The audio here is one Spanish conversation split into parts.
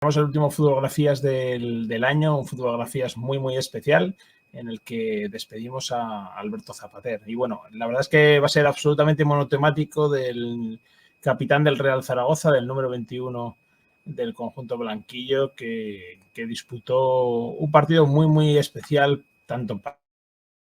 Tenemos el último Futbolografías del año, un Futbolografías muy, muy especial, en el que despedimos a Alberto Zapater. Y bueno, la verdad es que va a ser absolutamente monotemático del capitán del Real Zaragoza, del número 21 del conjunto blanquillo, que disputó un partido muy, muy especial, tanto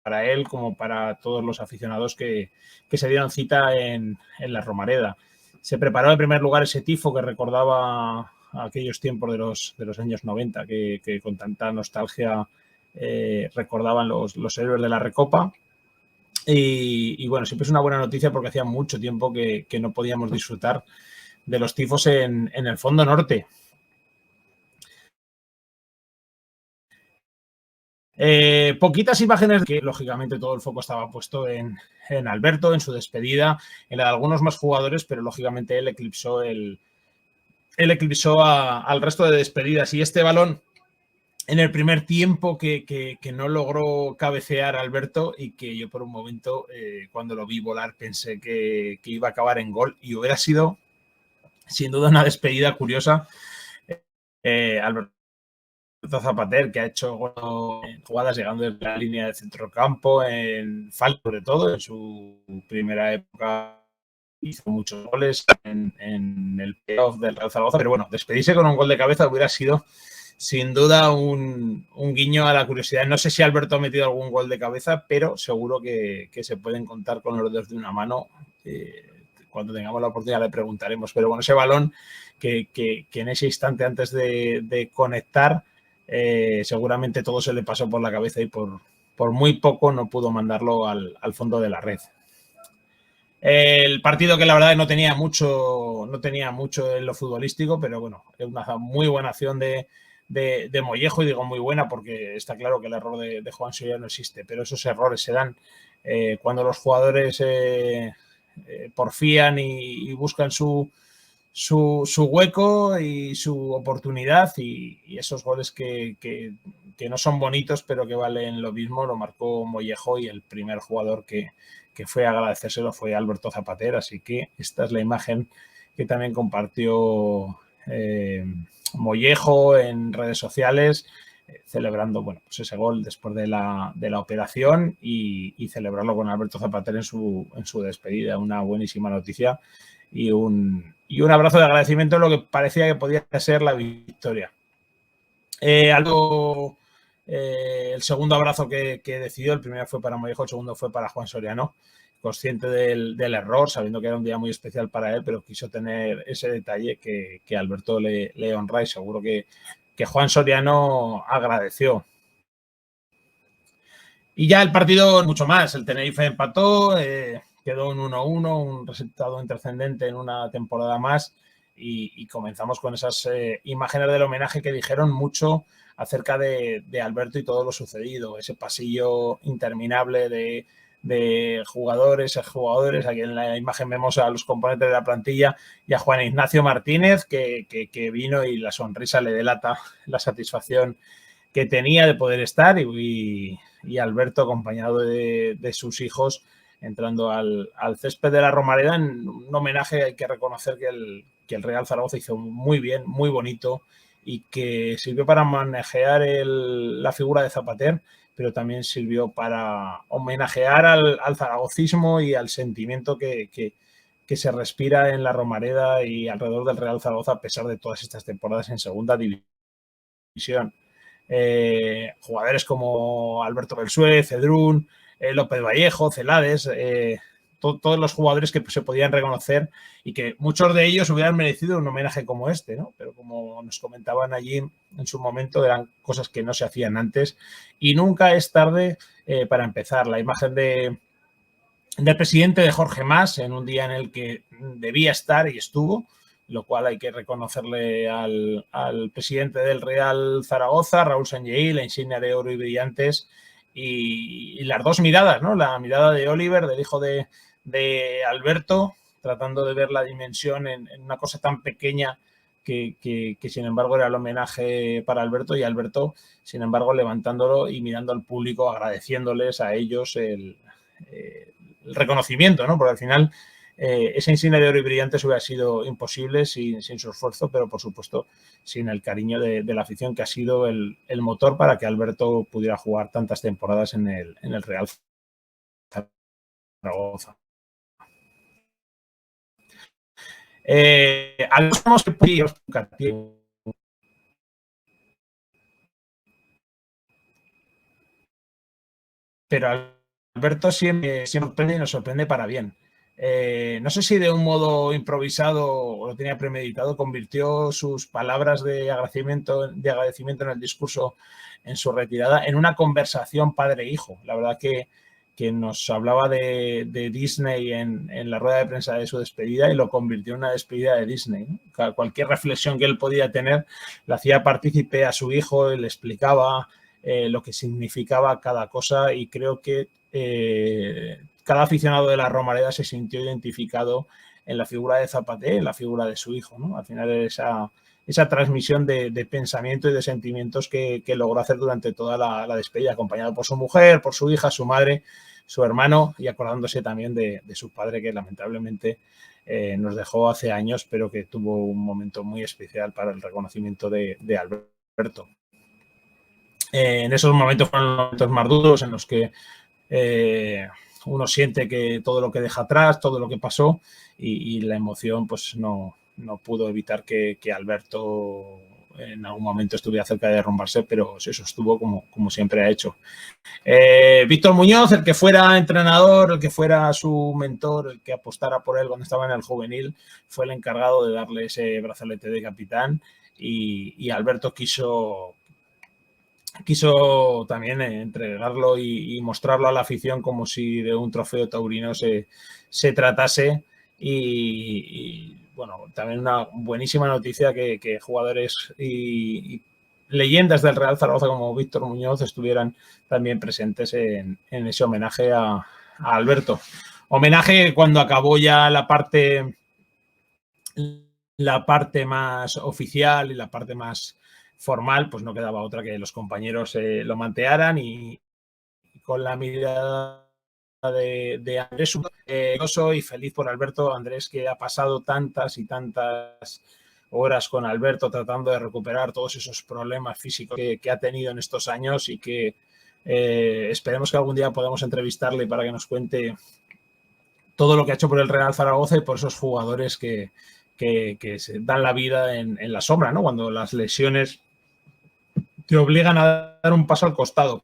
para él como para todos los aficionados que se dieron cita en la Romareda. Se preparó en primer lugar ese tifo que recordaba aquellos tiempos de los años 90, que con tanta nostalgia recordaban los héroes de la Recopa. Y bueno, siempre es una buena noticia porque hacía mucho tiempo que no podíamos disfrutar de los tifos en el fondo norte. Poquitas imágenes que lógicamente todo el foco estaba puesto en Alberto, en su despedida, en la de algunos más jugadores, pero lógicamente él eclipsó al resto de despedidas. Y este balón en el primer tiempo que no logró cabecear Alberto, y que yo por un momento cuando lo vi volar pensé que iba a acabar en gol, y hubiera sido sin duda una despedida curiosa. Alberto Zapater, que ha hecho jugadas llegando desde la línea de centrocampo, en falta sobre todo, en su primera época hizo muchos goles en el playoff del Real Zaragoza, pero bueno, despedirse con un gol de cabeza hubiera sido sin duda un guiño a la curiosidad. No sé si Alberto ha metido algún gol de cabeza, pero seguro que se pueden contar con los dedos de una mano. Cuando tengamos la oportunidad le preguntaremos, pero bueno, ese balón que en ese instante antes de conectar, seguramente todo se le pasó por la cabeza y por muy poco no pudo mandarlo al fondo de la red. El partido que la verdad no tenía mucho en lo futbolístico, pero bueno, es una muy buena acción de Mollejo, y digo muy buena porque está claro que el error de Juan Soria no existe, pero esos errores se dan cuando los jugadores porfían y buscan su hueco y su oportunidad, y esos goles que no son bonitos pero que valen lo mismo, lo marcó Mollejo, y el primer jugador que fue a agradecérselo fue Alberto Zapater. Así que esta es la imagen que también compartió Mollejo en redes sociales, celebrando pues ese gol después de la operación, y celebrarlo con Alberto Zapater en su despedida. Una buenísima noticia y un abrazo de agradecimiento en lo que parecía que podía ser la victoria. El segundo abrazo que decidió, el primero fue para Mollejo, el segundo fue para Juan Soriano, consciente del error, sabiendo que era un día muy especial para él, pero quiso tener ese detalle que Alberto le honra, y seguro que Juan Soriano agradeció. Y ya el partido, mucho más. El Tenerife empató, quedó un 1-1, un resultado intrascendente en una temporada más, y comenzamos con esas imágenes del homenaje que dijeron mucho acerca de Alberto y todo lo sucedido. Ese pasillo interminable de jugadores, exjugadores. Aquí en la imagen vemos a los componentes de la plantilla y a Juan Ignacio Martínez, que vino, y la sonrisa le delata la satisfacción que tenía de poder estar, y Alberto acompañado de sus hijos entrando al césped de la Romareda en un homenaje. Hay que reconocer que el Real Zaragoza hizo muy bien, muy bonito, y que sirvió para manejar la figura de Zapater, pero también sirvió para homenajear al zaragocismo y al sentimiento que se respira en la Romareda y alrededor del Real Zaragoza, a pesar de todas estas temporadas en segunda división. Jugadores como Alberto Belsué, Cedrún, López Vallejo, Celades, todos los jugadores que se podían reconocer, y que muchos de ellos hubieran merecido un homenaje como este, ¿no? Pero como nos comentaban allí en su momento, eran cosas que no se hacían antes, y nunca es tarde para empezar. La imagen del presidente, de Jorge Mas, en un día en el que debía estar y estuvo, lo cual hay que reconocerle al presidente del Real Zaragoza, Raúl Sanllehy, la insignia de oro y brillantes, y las dos miradas, ¿no? La mirada de Oliver, del hijo de Alberto, tratando de ver la dimensión en una cosa tan pequeña que sin embargo era el homenaje para Alberto, y Alberto, sin embargo, levantándolo y mirando al público, agradeciéndoles a ellos el reconocimiento, ¿no? Porque al final esa insignia de oro y brillantes hubiera sido imposible sin su esfuerzo, pero por supuesto sin el cariño de la afición, que ha sido el motor para que Alberto pudiera jugar tantas temporadas en el Real Zaragoza. Pero Alberto siempre sorprende y nos sorprende para bien. No sé si de un modo improvisado o lo tenía premeditado, convirtió sus palabras de agradecimiento en el discurso en su retirada en una conversación padre-hijo. La verdad que nos hablaba de Disney en la rueda de prensa de su despedida y lo convirtió en una despedida de Disney, ¿no? Cualquier reflexión que él podía tener la hacía partícipe a su hijo, le explicaba lo que significaba cada cosa, y creo que cada aficionado de la Romareda se sintió identificado en la figura de Zapater, en la figura de su hijo, ¿no? Al final esa transmisión de pensamiento y de sentimientos que logró hacer durante toda la despedida, acompañado por su mujer, por su hija, su madre, su hermano, y acordándose también de su padre, que lamentablemente nos dejó hace años, pero que tuvo un momento muy especial para el reconocimiento de Alberto. En esos momentos fueron los momentos más duros en los que uno siente que todo lo que deja atrás, todo lo que pasó, y la emoción pues no pudo evitar que Alberto en algún momento estuviera cerca de derrumbarse, pero se sostuvo como siempre ha hecho. Víctor Muñoz, el que fuera entrenador, el que fuera su mentor, el que apostara por él cuando estaba en el juvenil, fue el encargado de darle ese brazalete de capitán, y Alberto quiso también entregarlo y mostrarlo a la afición como si de un trofeo taurino se tratase. Y bueno, también una buenísima noticia que jugadores y leyendas del Real Zaragoza como Víctor Muñoz estuvieran también presentes en ese homenaje a Alberto. Homenaje cuando acabó ya la parte más oficial y la parte más formal, pues no quedaba otra que los compañeros lo mantearan, y con la mirada de Andrés y feliz por Alberto. Andrés, que ha pasado tantas y tantas horas con Alberto tratando de recuperar todos esos problemas físicos que ha tenido en estos años, y que esperemos que algún día podamos entrevistarle para que nos cuente todo lo que ha hecho por el Real Zaragoza y por esos jugadores que se dan la vida en la sombra, ¿no? Cuando las lesiones te obligan a dar un paso al costado.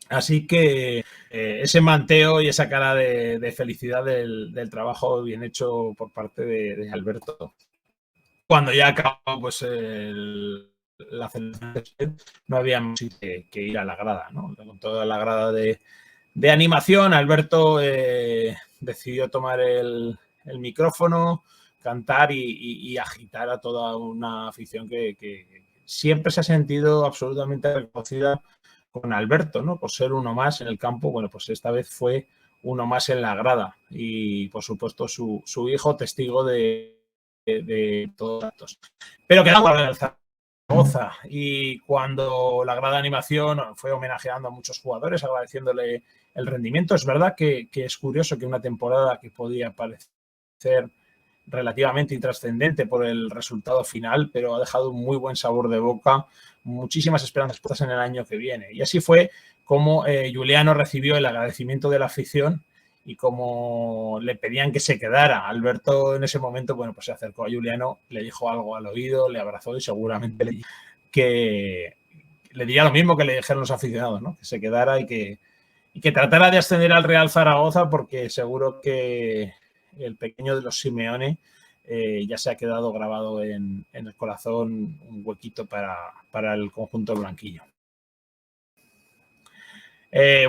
Así que ese manteo y esa cara de felicidad del trabajo bien hecho por parte de Alberto. Cuando ya acabó pues la celebración, no había más que ir a la grada, ¿no? Con toda la grada de animación, Alberto decidió tomar el micrófono, cantar y agitar a toda una afición que siempre se ha sentido absolutamente reconocida con Alberto, ¿no? Por ser uno más en el campo. Bueno, pues esta vez fue uno más en la grada, y por supuesto su hijo testigo de todos los actos. Pero quedamos en el Zaragoza, y cuando la grada de animación fue homenajeando a muchos jugadores, agradeciéndole el rendimiento, es verdad que es curioso que una temporada que podía parecer relativamente intrascendente por el resultado final, pero ha dejado un muy buen sabor de boca, muchísimas esperanzas puestas en el año que viene. Y así fue como Juliano recibió el agradecimiento de la afición, y como le pedían que se quedara, Alberto en ese momento, bueno, pues se acercó a Juliano, le dijo algo al oído, le abrazó, y seguramente le diría lo mismo que le dijeron los aficionados, ¿no? Que se quedara y que tratara de ascender al Real Zaragoza, porque seguro que el pequeño de los Simeone ya se ha quedado grabado en el corazón, un huequito para el conjunto blanquillo.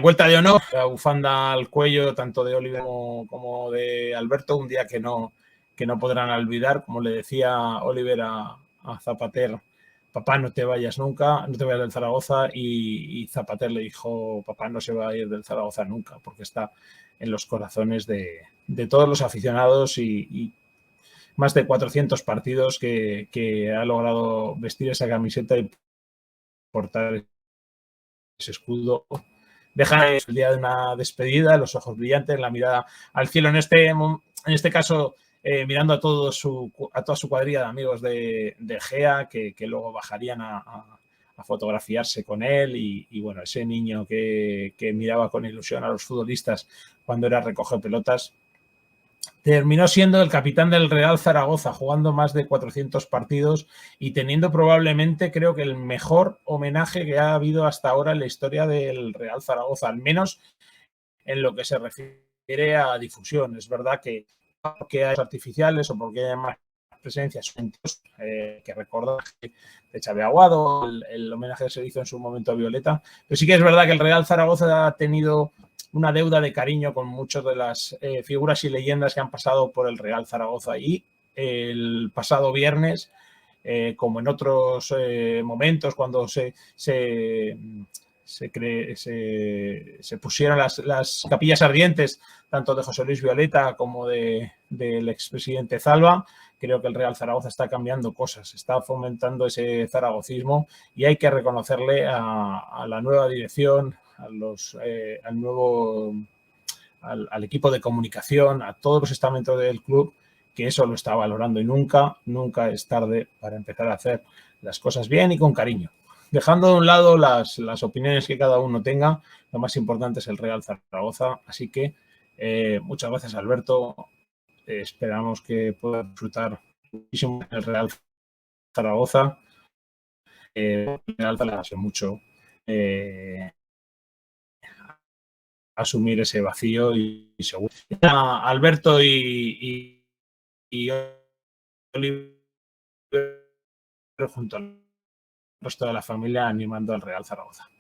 Vuelta de honor, la bufanda al cuello tanto de Oliver como de Alberto, un día que no podrán olvidar. Como le decía Oliver a Zapater: papá, no te vayas nunca, no te vayas del Zaragoza, y Zapater le dijo: papá no se va a ir del Zaragoza nunca, porque está en los corazones de todos los aficionados, y más de 400 partidos que ha logrado vestir esa camiseta y portar ese escudo deja el día de una despedida, los ojos brillantes, la mirada al cielo, en este caso mirando a toda su cuadrilla de amigos de Gea, que luego bajarían a fotografiarse con él y bueno, ese niño que miraba con ilusión a los futbolistas cuando era recoger pelotas. Terminó siendo el capitán del Real Zaragoza, jugando más de 400 partidos y teniendo probablemente, creo que el mejor homenaje que ha habido hasta ahora en la historia del Real Zaragoza, al menos en lo que se refiere a difusión. Es verdad que porque hay artificiales o porque hay más presencias, que recordar de Xavi Aguado, el homenaje que se hizo en su momento a Violeta, pero sí que es verdad que el Real Zaragoza ha tenido una deuda de cariño con muchas de las figuras y leyendas que han pasado por el Real Zaragoza. Y el pasado viernes, como en otros momentos, cuando se pusieron las capillas ardientes, tanto de José Luis Violeta como del expresidente Zalba, creo que el Real Zaragoza está cambiando cosas, está fomentando ese zaragocismo y hay que reconocerle a la nueva dirección, al equipo de comunicación, a todos los estamentos del club, que eso lo está valorando y nunca es tarde para empezar a hacer las cosas bien y con cariño. Dejando de un lado las opiniones que cada uno tenga, lo más importante es el Real Zaragoza. Así que muchas gracias, Alberto. Esperamos que pueda disfrutar muchísimo el Real Zaragoza. El Real Zaragoza mucho asumir ese vacío y seguro. Alberto y Oliver junto al resto de la familia animando al Real Zaragoza.